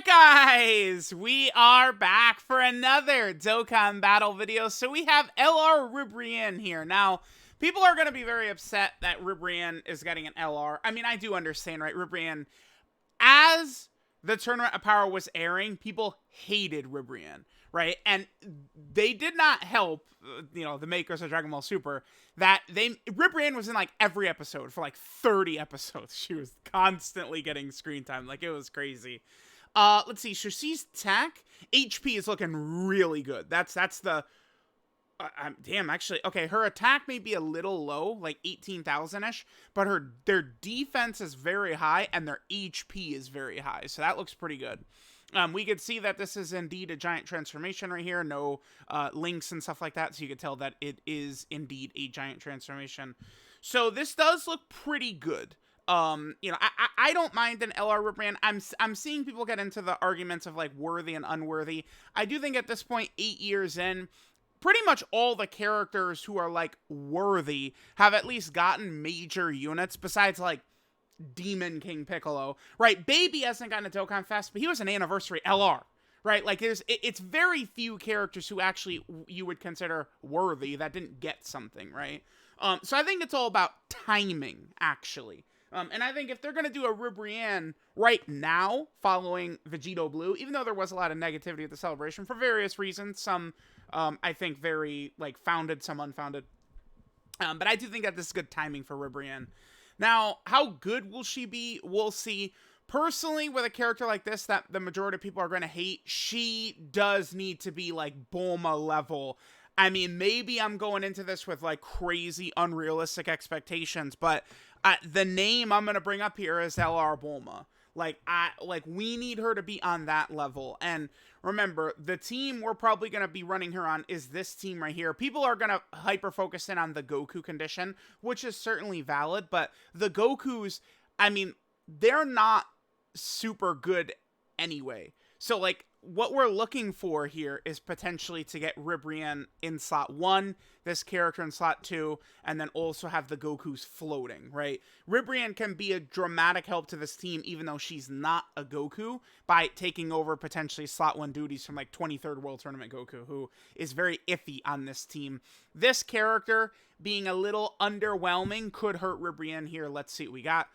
Guys, we are back for another Dokkan battle video. So we have LR Ribrianne here. Now, people are going to be very upset that Ribrianne is getting an LR. I mean, I do understand, right? Ribrianne, as the Tournament of Power was airing, people hated Ribrianne, right? And they did not help, the makers of Dragon Ball Super, that Ribrianne was in like every episode for like 30 episodes. She was constantly getting screen time. Like, it was crazy. Let's see. Shushi's tech HP is looking really good. That's the. Damn, actually, okay. Her attack may be a little low, like 18,000-ish, but their defense is very high and their HP is very high. So that looks pretty good. We could see that this is indeed a giant transformation right here. No links and stuff like that, so you could tell that it is indeed a giant transformation. So this does look pretty good. I don't mind an LR Ribrianne. I'm seeing people get into the arguments of like worthy and unworthy. I do think at this point, 8 years in, pretty much all the characters who are like worthy have at least gotten major units besides like Demon King Piccolo, right? Baby hasn't gotten a Dokkan Fest, but he was an anniversary LR, right? Like it's very few characters who actually you would consider worthy that didn't get something, right? So I think it's all about timing, actually. And I think if they're going to do a Ribrianne right now, following Vegito Blue, even though there was a lot of negativity at the celebration for various reasons, some, I think, very, like, founded, some unfounded. But I do think that this is good timing for Ribrianne. Now, how good will she be? We'll see. Personally, with a character like this that the majority of people are going to hate, she does need to be, like, Bulma level. I mean, maybe I'm going into this with, like, crazy, unrealistic expectations, but the name I'm going to bring up here is LR Bulma. We need her to be on that level. And remember, the team we're probably going to be running her on is this team right here. People are going to hyper-focus in on the Goku condition, which is certainly valid, but the Gokus, I mean, they're not super good anyway. So, like, what we're looking for here is potentially to get Ribrianne in slot 1, this character in slot 2, and then also have the Gokus floating, right? Ribrianne can be a dramatic help to this team, even though she's not a Goku, by taking over potentially slot 1 duties from, like, 23rd World Tournament Goku, who is very iffy on this team. This character being a little underwhelming could hurt Ribrianne here. Let's see what we got.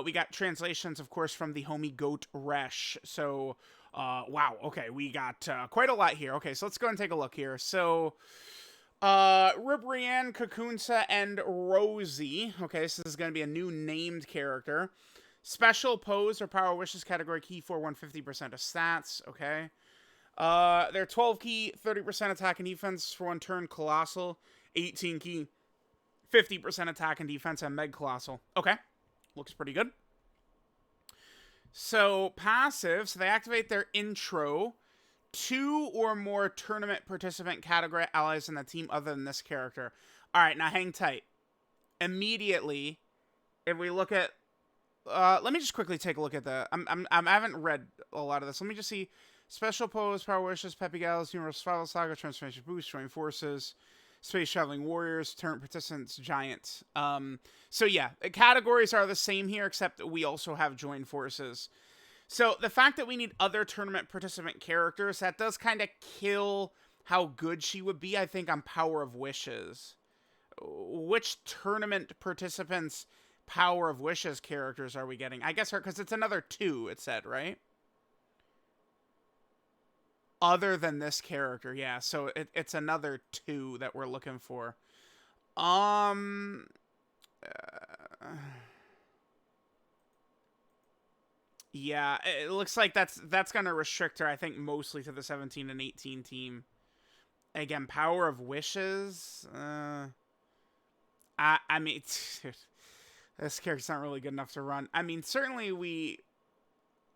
We got translations, of course, from the homie Goat Resh. So, wow, okay, we got quite a lot here. Okay, so let's go and take a look here. So, Ribrianne, Kakunsa, and Rosie. Okay, so this is going to be a new named character. Special pose or power wishes category key for 150% of stats. Okay. They're 12 key, 30% attack and defense for 1 turn. Colossal, 18 key, 50% attack and defense, and Meg Colossal. Okay. Looks pretty good. So, passive, so they activate their intro. 2 or more tournament participant category allies in the team other than this character. Alright, now hang tight. Immediately, if we look at... let me just quickly take a look at the... I haven't read a lot of this. Let me just see. Special pose, power wishes, Peppy Gals, Universal Survival Saga, Transformation Boost, Join Forces... Space Traveling Warriors, Tournament Participants, Giant. So yeah, categories are the same here, except we also have Join Forces. So the fact that we need other tournament participant characters, that does kind of kill how good she would be, I think, on Power of Wishes. Which tournament participants' Power of Wishes characters are we getting? I guess her, because it's another 2, it said, right? Other than this character, yeah. So it's another 2 that we're looking for. Yeah, it looks like that's gonna restrict her, I think, mostly to the 17 and 18 team. Again, Power of Wishes. I mean, this character's not really good enough to run. I mean, certainly we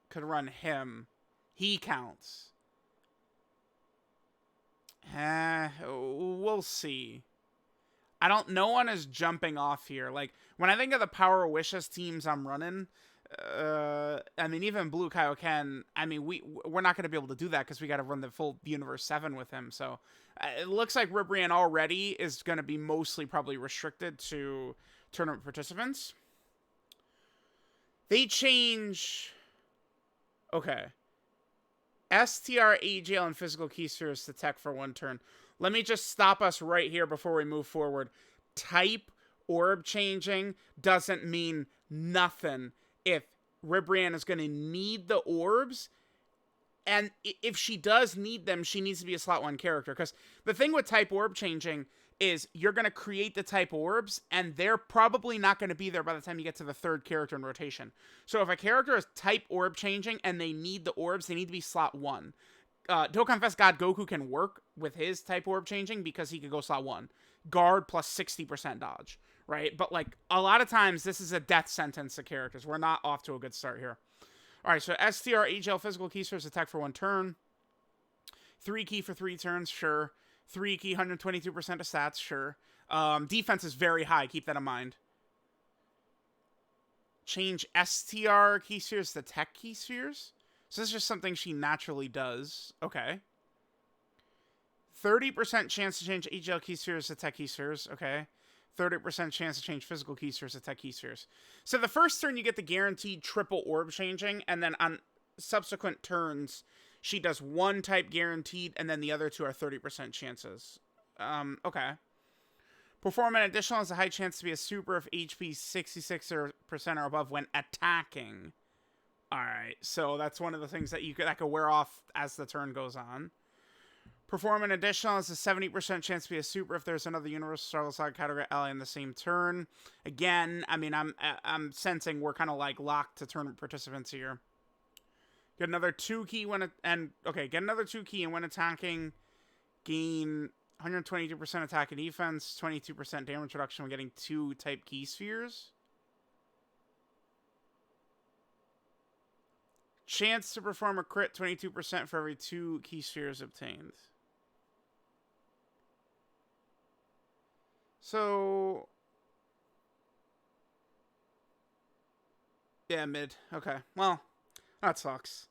could run him. He counts. We'll see. No one is jumping off here. Like, when I think of the Power Wishes teams I'm running, I mean, even Blue Kaioken, I mean, we're not going to be able to do that because we got to run the full Universe 7 with him. So, it looks like Ribrianne already is going to be mostly probably restricted to tournament participants. They change... Okay. STR, AGL, and physical key spheres to tech for 1 turn. Let me just stop us right here before we move forward. Type orb changing doesn't mean nothing if Ribrianne is going to need the orbs. And if she does need them, she needs to be a slot 1 character. Because the thing with type orb changing is you're going to create the type orbs, and they're probably not going to be there by the time you get to the 3rd character in rotation. So if a character is type orb changing and they need the orbs, they need to be slot 1. Dokkan Fest God Goku can work with his type orb changing because he could go slot 1. Guard plus 60% dodge, right? But like a lot of times this is a death sentence to characters. We're not off to a good start here. All right, so STR, HL, physical key spheres attack for 1 turn. 3 key for 3 turns, sure. 3 key, 122% of stats, sure. Defense is very high, keep that in mind. Change STR key spheres to tech key spheres. So this is just something she naturally does. Okay. 30% chance to change HL key spheres to tech key spheres. Okay. 30% chance to change physical key spheres to tech key spheres. So the first turn you get the guaranteed triple orb changing, and then on subsequent turns she does 1 type guaranteed, and then the other 2 are 30% chances. Okay. Perform an additional has a high chance to be a super if HP 66% or above when attacking. Alright, so that's one of the things that that could wear off as the turn goes on. Perform an additional has a 70% chance to be a super if there's another universal struggle side category ally in the same turn. Again, I mean, I'm sensing we're kind of like locked to tournament participants here. Get another 2 key when get another 2 key and when attacking, gain 122% attack and defense, 22% damage reduction when getting 2 type key spheres. Chance to perform a crit, 22% for every 2 key spheres obtained. So yeah, mid. Okay. Well, that sucks.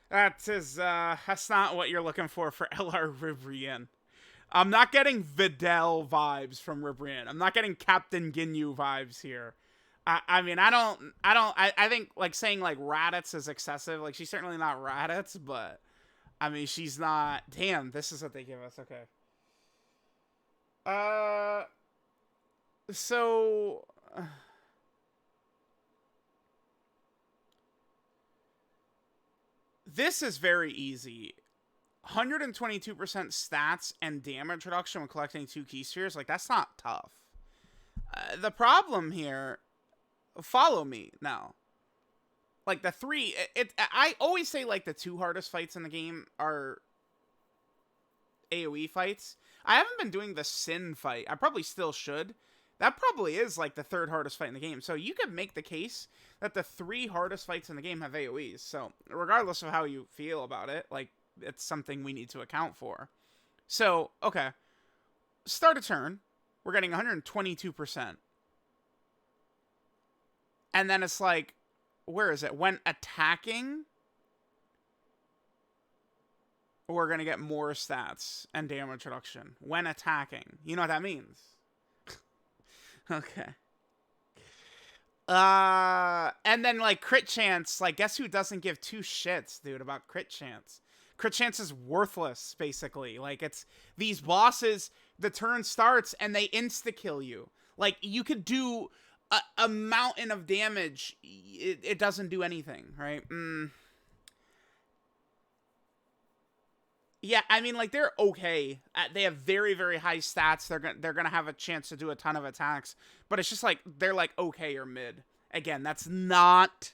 That's not what you're looking for LR Ribrianne. I'm not getting Videl vibes from Ribrianne. I'm not getting Captain Ginyu vibes here. I mean, I think, like, saying, like, Raditz is excessive. Like, she's certainly not Raditz, but, I mean, she's not... Damn, this is what they give us. Okay. So... This is very easy. 122% stats and damage reduction when collecting 2 key spheres. Like, that's not tough. The problem here... Follow me now. Like, the 3... I always say, like, the 2 hardest fights in the game are AoE fights. I haven't been doing the Sin fight. I probably still should. That probably is, like, the 3rd hardest fight in the game. So you could make the case that the 3 hardest fights in the game have AoEs. So regardless of how you feel about it, like, it's something we need to account for. So, okay. Start a turn. We're getting 122%. And then it's like, where is it? When attacking, we're going to get more stats and damage reduction. When attacking. You know what that means? Okay. And then, like, crit chance. Like, guess who doesn't give 2 shits, dude, about crit chance? Crit chance is worthless, basically. Like, it's these bosses, the turn starts, and they insta-kill you. Like, you could do a mountain of damage. It doesn't do anything, right? Yeah, I mean, like, they're okay. They have very, very high stats. They're gonna have a chance to do a ton of attacks. But it's just, like, they're, like, okay or mid. Again, that's not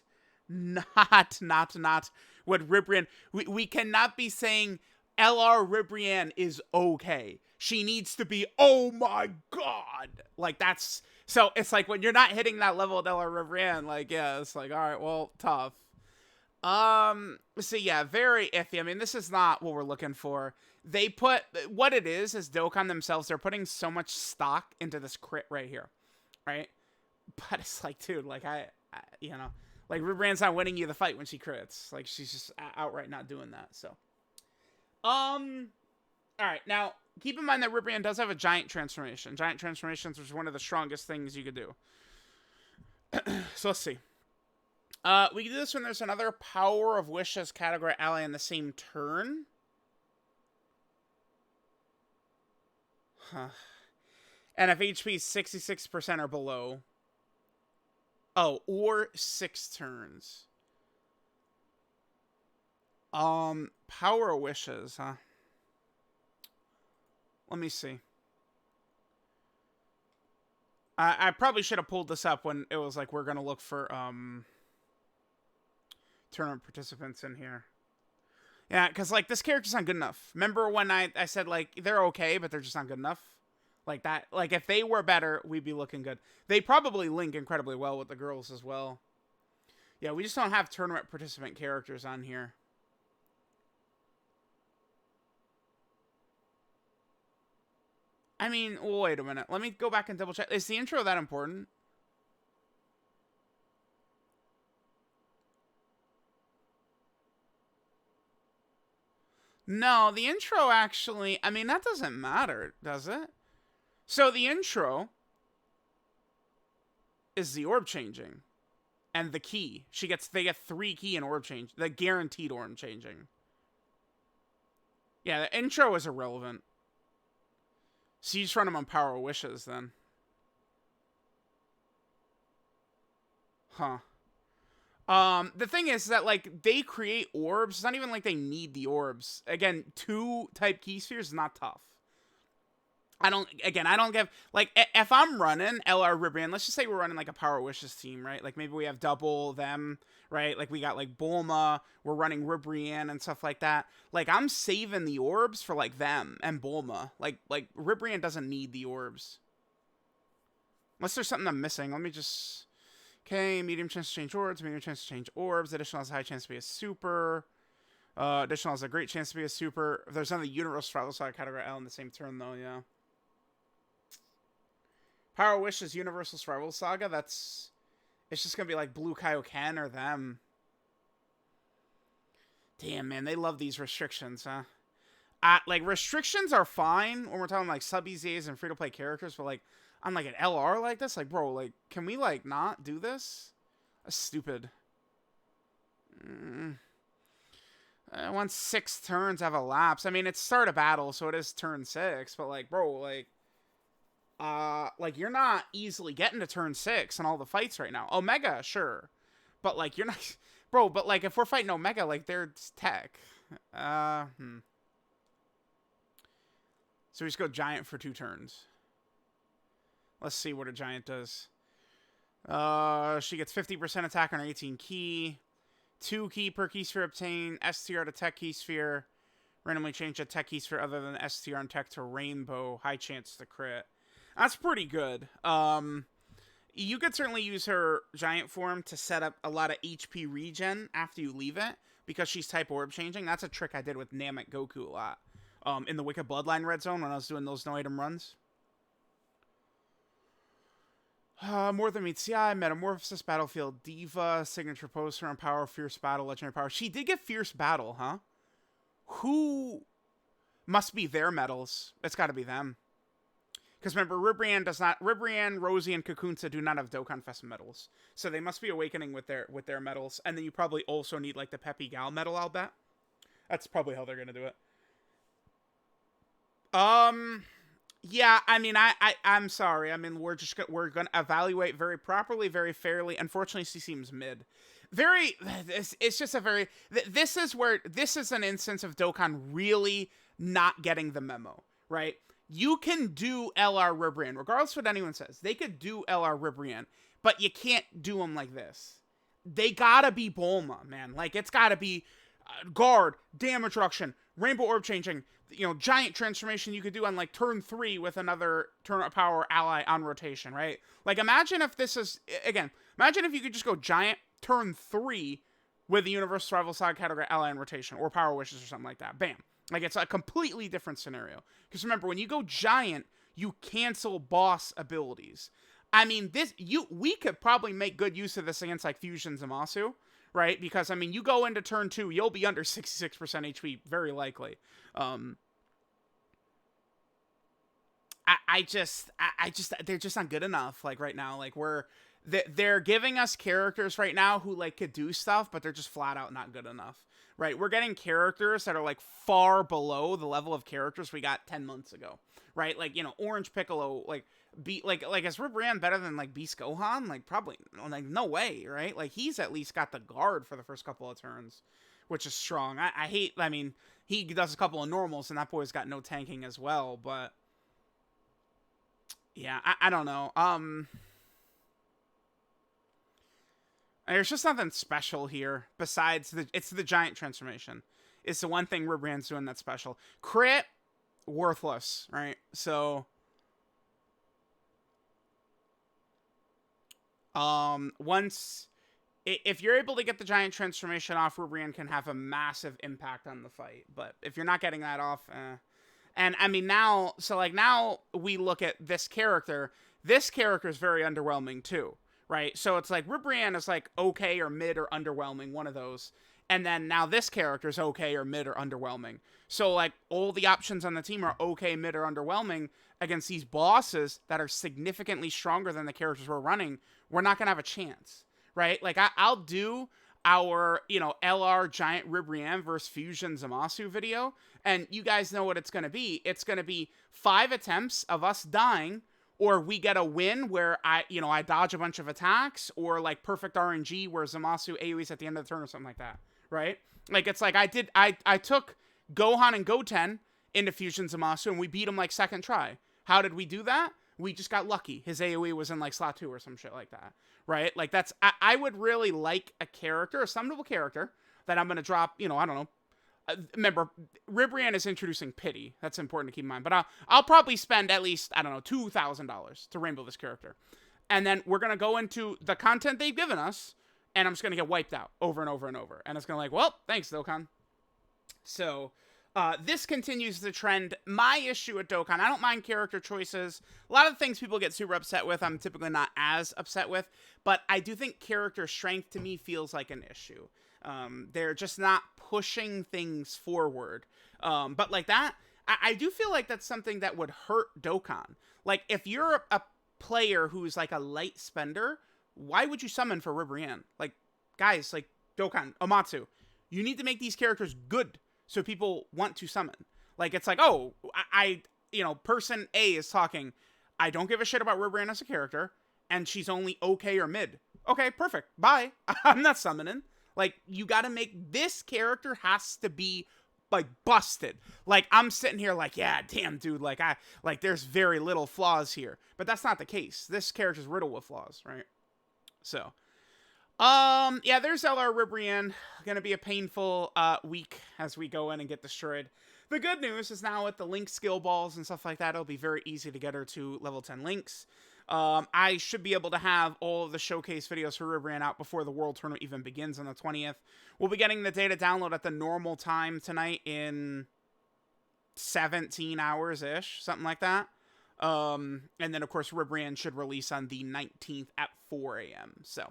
what Ribrianne... We cannot be saying LR Ribrianne is okay. She needs to be, oh my god! Like, that's... So, it's like, when you're not hitting that level with LR Ribrianne, like, yeah, it's like, alright, well, tough. So yeah, very iffy. I mean, this is not what we're looking for. They put... What it is Dokkan themselves, they're putting so much stock into this crit right here. Right? But it's like, dude, like, I you know... Like, Ribrianne's not winning you the fight when she crits. Like, she's just outright not doing that, so... Alright, now... Keep in mind that Ribrianne does have a giant transformation. Giant transformations is one of the strongest things you could do. So let's see. We can do this when there's another Power of Wishes category ally in the same turn. Huh. And if HP is 66% or below. Oh, or 6 turns. Power of Wishes, huh? Let me see. I probably should have pulled this up when it was like, we're going to look for, tournament participants in here. Yeah, because, like, this character's not good enough. Remember when I said, like, they're okay, but they're just not good enough? Like that. Like, if they were better, we'd be looking good. They probably link incredibly well with the girls as well. Yeah, we just don't have tournament participant characters on here. I mean, wait a minute. Let me go back and double check. Is the intro that important? No, the intro actually, I mean, that doesn't matter, does it? So the intro is the orb changing and the key. They get 3 key and orb change, the guaranteed orb changing. Yeah, the intro is irrelevant. So you just run them on Power of Wishes then. Huh. The thing is that, like, they create orbs. It's not even like they need the orbs. Again, 2 type key spheres is not tough. I don't give, like, if I'm running LR Ribrianne, let's just say we're running, like, a Power Wishes team, right? Like, maybe we have double them, right? Like, we got, like, Bulma, we're running Ribrianne and stuff like that. Like, I'm saving the orbs for, like, them and Bulma. Like, Ribrianne doesn't need the orbs. Unless there's something I'm missing. Let me just... Okay, medium chance to change orbs, medium chance to change orbs. Additional has a high chance to be a super. Additional has a great chance to be a super. If there's another universal travel side category L in the same turn, though, yeah. Power Wish is Universal Survival Saga. It's just gonna be like Blue Kaioken or them. Damn, man, they love these restrictions, huh? Like, restrictions are fine when we're talking, like, sub-EZAs and free-to-play characters, but, like, on, like, an LR like this, like, bro, like, can we, like, not do this? That's stupid. Once 6 turns have elapsed. I mean, it's start a battle, so it is turn 6, but, like, bro, like, you're not easily getting to turn 6 in all the fights right now. Omega, sure. But, like, you're not... Bro, but, like, if we're fighting Omega, like, they're tech. So we just go Giant for 2 turns. Let's see what a Giant does. She gets 50% attack on her 18 key. 2 key per key sphere obtained. STR to tech key sphere. Randomly change a tech key sphere other than STR and tech to rainbow. High chance to crit. That's pretty good. You could certainly use her Giant form to set up a lot of HP regen after you leave it, because she's type orb changing. That's a trick I did with Namek Goku a lot. In the Wicked Bloodline Red Zone when I was doing those no-item runs. More than meets the eye, Metamorphosis, Battlefield Diva, Signature Poster on Power, Fierce Battle, Legendary Power. She did get Fierce Battle, huh? Who must be their medals? It's got to be them. Because remember, Ribrianne, Rosie, and Kakunsa do not have Dokkan Fest medals. So they must be awakening with their medals. And then you probably also need, like, the Peppy Gal medal, I'll bet. That's probably how they're going to do it. Yeah, I mean, I'm sorry. I mean, we're going to evaluate very properly, very fairly. Unfortunately, she seems mid. It's just a very... This is an instance of Dokkan really not getting the memo, right? You can do LR Ribrianne, regardless of what anyone says. They could do LR Ribrianne, but you can't do them like this. They gotta be Bulma, man. Like, it's gotta be guard, damage reduction, rainbow orb changing, Giant transformation you could do on, like, turn 3 with another turn of power ally on rotation, right? Like, imagine if this is, again, imagine if you could just go Giant turn 3 with the Universal Survival Side category ally on rotation, or Power Wishes or something like that. Bam. Like, it's a completely different scenario. Because remember, when you go Giant, you cancel boss abilities. I mean, we could probably make good use of this against, like, Fusion Zamasu, right? Because, I mean, you go into turn 2, you'll be under 66% HP, very likely. I just, they're just not good enough, like, right now. Like, they're giving us characters right now who like could do stuff, but they're just flat out not good enough. Right? We're getting characters that are like far below the level of characters we got 10 months ago. Right? Like, you know, Orange Piccolo, like is Ribrianne better than like Beast Gohan? Like probably like no way, right? Like he's at least got the guard for the first couple of turns, which is strong. I hate, I mean, he does a couple of normals and that boy's got no tanking as well, but yeah, I don't know. There's just nothing special here besides it's the giant transformation. It's the one thing Ribrianne's doing that's special. Crit, worthless, right? So once if you're able to get the giant transformation off, Ribrianne can have a massive impact on the fight. But if you're not getting that off, and I mean now, so like now we look at this character. This character is very underwhelming too, right? So it's like Ribrianne is like okay or mid or underwhelming, one of those. And then now this character is okay or mid or underwhelming. So like all the options on the team are okay, mid, or underwhelming against these bosses that are significantly stronger than the characters we're running. We're not gonna have a chance. Right? Like, I'll do our, you know, LR Giant Ribrianne versus Fusion Zamasu video, and you guys know what it's going to be. It's going to be 5 attempts of us dying, or we get a win where I dodge a bunch of attacks, or, like, perfect RNG where Zamasu AoEs at the end of the turn or something like that. Right? Like, it's like I took Gohan and Goten into Fusion Zamasu, and we beat him, like, second try. How did we do that? We just got lucky. His AoE was in, like, slot 2 or some shit like that. Right? Like, that's... I would really like a character, a summonable character, that I'm going to drop, you know, I don't know. Remember, Ribrianne is introducing Pity. That's important to keep in mind. But I'll probably spend at least, I don't know, $2,000 to rainbow this character. And then we're going to go into the content they've given us, and I'm just going to get wiped out over and over and over. And it's going to like, well, thanks, Dokkan. So... this continues the trend. My issue with Dokkan, I don't mind character choices. A lot of things people get super upset with, I'm typically not as upset with. But I do think character strength to me feels like an issue. They're just not pushing things forward. But like that, I do feel like that's something that would hurt Dokkan. Like, if you're a player who's like a light spender, why would you summon for Ribrianne? Like, guys, like Dokkan, Amatsu, you need to make these characters good. So people want to summon. Like, it's like, oh, you know, person A is talking. I don't give a shit about Ribrianne as a character, and she's only okay or mid. Okay, perfect. Bye. I'm not summoning. Like, you gotta make this character has to be, like, busted. Like, I'm sitting here like, yeah, damn, dude. Like, there's very little flaws here. But that's not the case. This character's riddled with flaws, right? So... yeah, there's LR Ribrianne. Gonna be a painful week as we go in and get destroyed. The good news is now with the Link skill balls and stuff like that, it'll be very easy to get her to level 10 Links. I should be able to have all of the showcase videos for Ribrianne out before the World Tournament even begins on the 20th. We'll be getting the data download at the normal time tonight in 17 hours-ish, something like that. And then, of course, Ribrianne should release on the 19th at 4 a.m. So...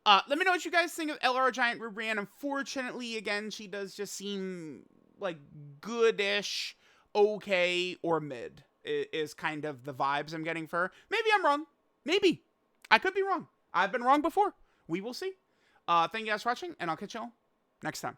let me know what you guys think of LR Giant Ribrianne. Unfortunately, again, she does just seem like goodish, okay, or mid is kind of the vibes I'm getting for her. Maybe I'm wrong. Maybe. I could be wrong. I've been wrong before. We will see. Thank you guys for watching, and I'll catch y'all next time.